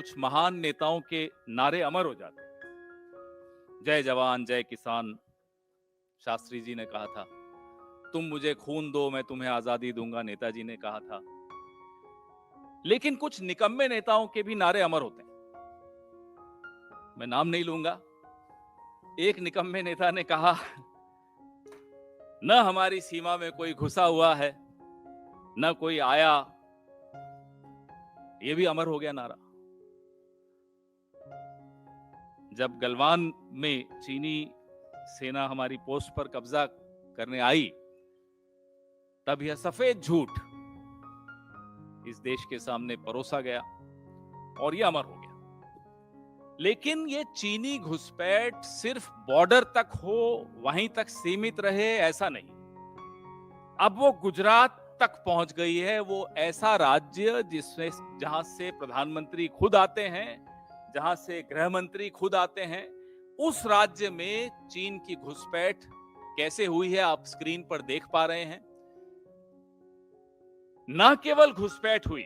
कुछ महान नेताओं के नारे अमर हो जाते हैं। जय जवान जय किसान, शास्त्री जी ने कहा था। तुम मुझे खून दो, मैं तुम्हें आजादी दूंगा, नेताजी ने कहा था। लेकिन कुछ निकम्मे नेताओं के भी नारे अमर होते हैं। मैं नाम नहीं लूंगा। एक निकम्मे नेता ने कहा, न हमारी सीमा में कोई घुसा हुआ है, न कोई आया। यह भी अमर हो गया नारा। जब गलवान में चीनी सेना हमारी पोस्ट पर कब्जा करने आई, तब यह सफेद झूठ इस देश के सामने परोसा गया और यह अमर हो गया। लेकिन ये चीनी घुसपैठ सिर्फ बॉर्डर तक हो, वहीं तक सीमित रहे, ऐसा नहीं। अब वो गुजरात तक पहुंच गई है। वो ऐसा राज्य जिसमें जहां से प्रधानमंत्री खुद आते हैं, जहां से गृह मंत्री खुद आते हैं, उस राज्य में चीन की घुसपैठ कैसे हुई है आप स्क्रीन पर देख पा रहे हैं। न केवल घुसपैठ हुई,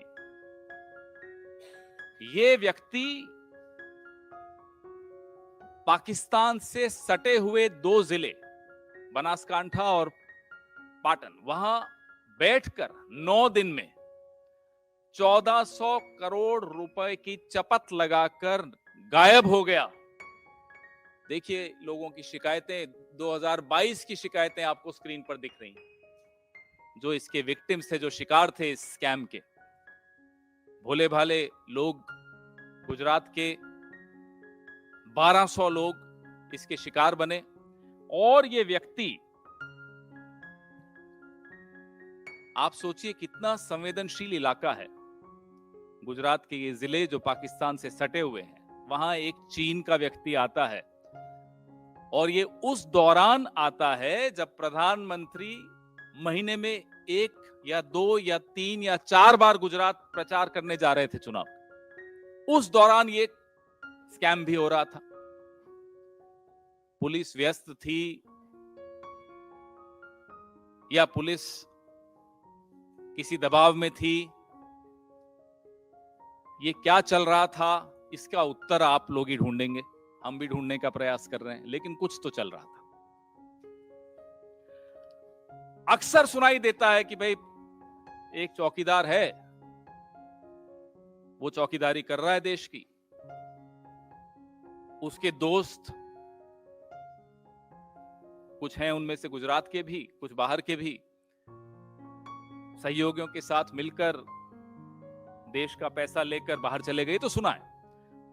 ये व्यक्ति पाकिस्तान से सटे हुए 2 जिले बनासकांठा और पाटन, वहां बैठकर 9 दिन में 1400 करोड़ रुपए की चपत लगाकर गायब हो गया। देखिए लोगों की शिकायतें, 2022 की शिकायतें आपको स्क्रीन पर दिख रही हैं। जो इसके विक्टिम्स थे, जो शिकार थे इस स्कैम के, भोले भाले लोग, गुजरात के 1200 लोग इसके शिकार बने। और ये व्यक्ति, आप सोचिए कितना संवेदनशील इलाका है। गुजरात के ये जिले जो पाकिस्तान से सटे हुए हैं, वहां एक चीन का व्यक्ति आता है और ये उस दौरान आता है जब प्रधानमंत्री महीने में 1 या 2 या 3 या 4 बार गुजरात प्रचार करने जा रहे थे चुनाव। उस दौरान ये स्कैम भी हो रहा था। पुलिस व्यस्त थी या पुलिस किसी दबाव में थी, ये क्या चल रहा था, इसका उत्तर आप लोग ही ढूंढेंगे। हम भी ढूंढने का प्रयास कर रहे हैं, लेकिन कुछ तो चल रहा था। अक्सर सुनाई देता है कि भाई एक चौकीदार है, वो चौकीदारी कर रहा है देश की, उसके दोस्त कुछ हैं, उनमें से गुजरात के भी, कुछ बाहर के भी, सहयोगियों के साथ मिलकर देश का पैसा लेकर बाहर चले गए। तो सुना है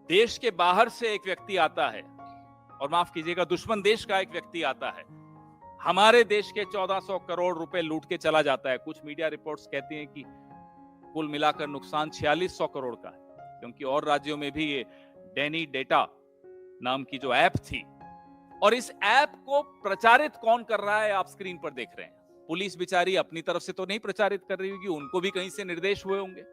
देश के बाहर से एक व्यक्ति आता है, और माफ कीजिएगा दुश्मन देश का एक व्यक्ति आता है, हमारे देश के 1400 करोड़ रुपए लूट के चला जाता है। कुछ मीडिया रिपोर्ट्स कहती हैं कि कुल मिलाकर नुकसान 4600 करोड़ का है, क्योंकि और राज्यों में भी ये डेनी डेटा नाम की जो ऐप थी, और इस ऐप को प्रचारित कौन कर रहा है आप स्क्रीन पर देख रहे हैं। पुलिस बेचारी अपनी तरफ से तो नहीं प्रचारित कर रही होगी, उनको भी कहीं से निर्देश हुए होंगे।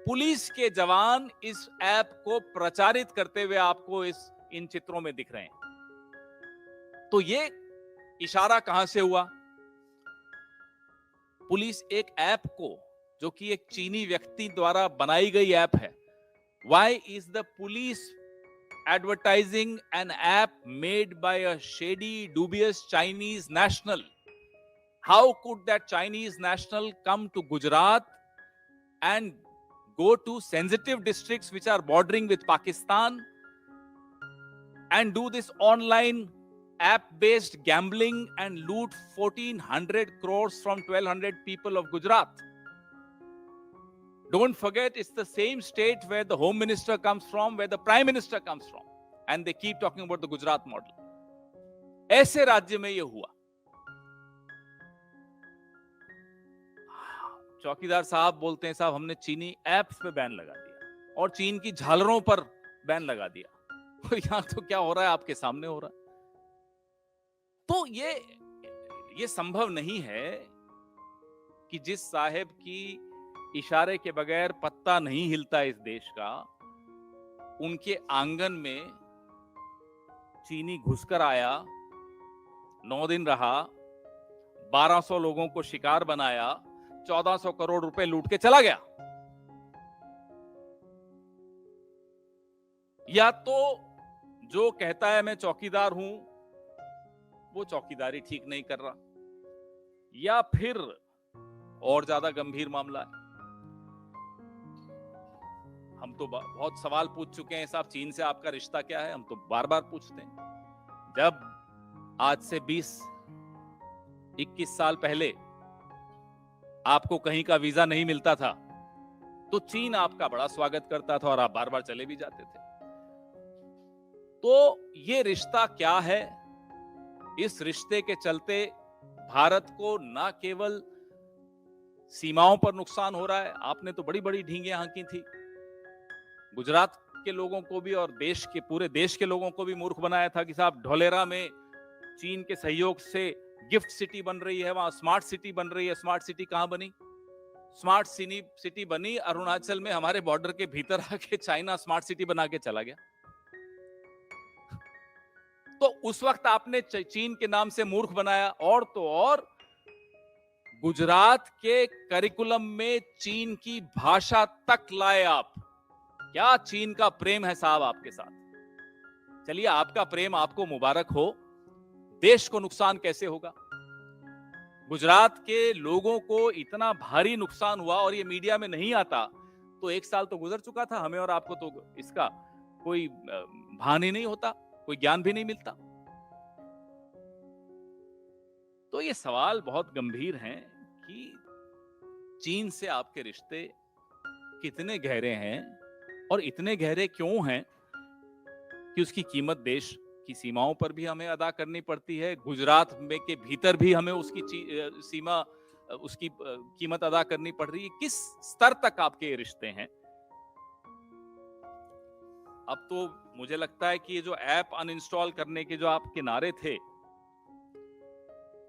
पुलिस के जवान इस ऐप को प्रचारित करते हुए आपको इन चित्रों में दिख रहे हैं। तो ये इशारा कहां से हुआ? पुलिस एक ऐप को, जो कि एक चीनी व्यक्ति द्वारा बनाई गई ऐप है, why is the police advertising an app made by a shady, dubious Chinese national? How could that Chinese national come to Gujarat and go to sensitive districts which are bordering with Pakistan and do this online app-based gambling and loot 1400 crores from 1200 people of Gujarat? Don't forget, it's the same state where the home minister comes from, where the prime minister comes from, and they keep talking about the Gujarat model. ऐसे राज्य में ये हुआ। चौकीदार साहब बोलते हैं, साहब हमने चीनी ऐप्स पे बैन लगा दिया और चीन की झालरों पर बैन लगा दिया। और यहां तो क्या हो रहा है आपके सामने हो रहा है। तो ये संभव नहीं है कि जिस साहेब की इशारे के बगैर पत्ता नहीं हिलता इस देश का, उनके आंगन में चीनी घुसकर आया, 9 दिन रहा, 1200 लोगों को शिकार बनाया, 1400 करोड़ रुपए लूट के चला गया। या तो जो कहता है मैं चौकीदार हूं वो चौकीदारी ठीक नहीं कर रहा, या फिर और ज्यादा गंभीर मामला है। हम तो बहुत सवाल पूछ चुके हैं साहब, चीन से आपका रिश्ता क्या है, हम तो बार बार पूछते हैं। जब आज से 20-21 साल पहले आपको कहीं का वीजा नहीं मिलता था तो चीन आपका बड़ा स्वागत करता था और आप बार बार चले भी जाते थे। तो ये रिश्ता क्या है? इस रिश्ते के चलते भारत को ना केवल सीमाओं पर नुकसान हो रहा है, आपने तो बड़ी बड़ी ढींगे हाँकी थी, गुजरात के लोगों को भी और देश के पूरे देश के लोगों को भी मूर्ख बनाया था कि साहब ढोलेरा में चीन के सहयोग से गिफ्ट सिटी बन रही है, वहां स्मार्ट सिटी बन रही है। स्मार्ट सिटी कहां बनी? स्मार्ट सिटी बनी अरुणाचल में, हमारे बॉर्डर के भीतर आके चाइना स्मार्ट सिटी बना के चला गया। तो उस वक्त आपने चीन के नाम से मूर्ख बनाया, और तो और गुजरात के करिकुलम में चीन की भाषा तक लाए आप। क्या चीन का प्रेम है साहब आपके साथ? चलिए, आपका प्रेम आपको मुबारक हो, देश को नुकसान कैसे होगा? गुजरात के लोगों को इतना भारी नुकसान हुआ और ये मीडिया में नहीं आता तो 1 साल तो गुजर चुका था, हमें और आपको तो इसका कोई भान ही नहीं होता, कोई ज्ञान भी नहीं मिलता। तो ये सवाल बहुत गंभीर हैं कि चीन से आपके रिश्ते कितने गहरे हैं और इतने गहरे क्यों हैं कि उसकी कीमत देश की सीमाओं पर भी हमें अदा करनी पड़ती है, गुजरात में के भीतर भी हमें उसकी सीमा, उसकी कीमत अदा करनी पड़ रही है। किस स्तर तक आपके ये रिश्ते हैं? अब तो मुझे लगता है कि ये जो ऐप अनइंस्टॉल करने के जो आपके नारे थे,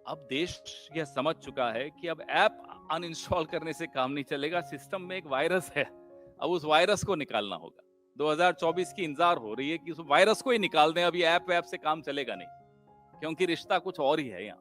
अब देश यह समझ चुका है कि अब ऐप अनइंस्टॉल करने से काम नहीं चलेगा, सिस्टम में एक वायरस है, अब उस वायरस को निकालना होगा। 2024 की इंतजार हो रही है कि उस वायरस को ही निकाल दें, अभी ऐप से काम चलेगा नहीं, क्योंकि रिश्ता कुछ और ही है यहाँ।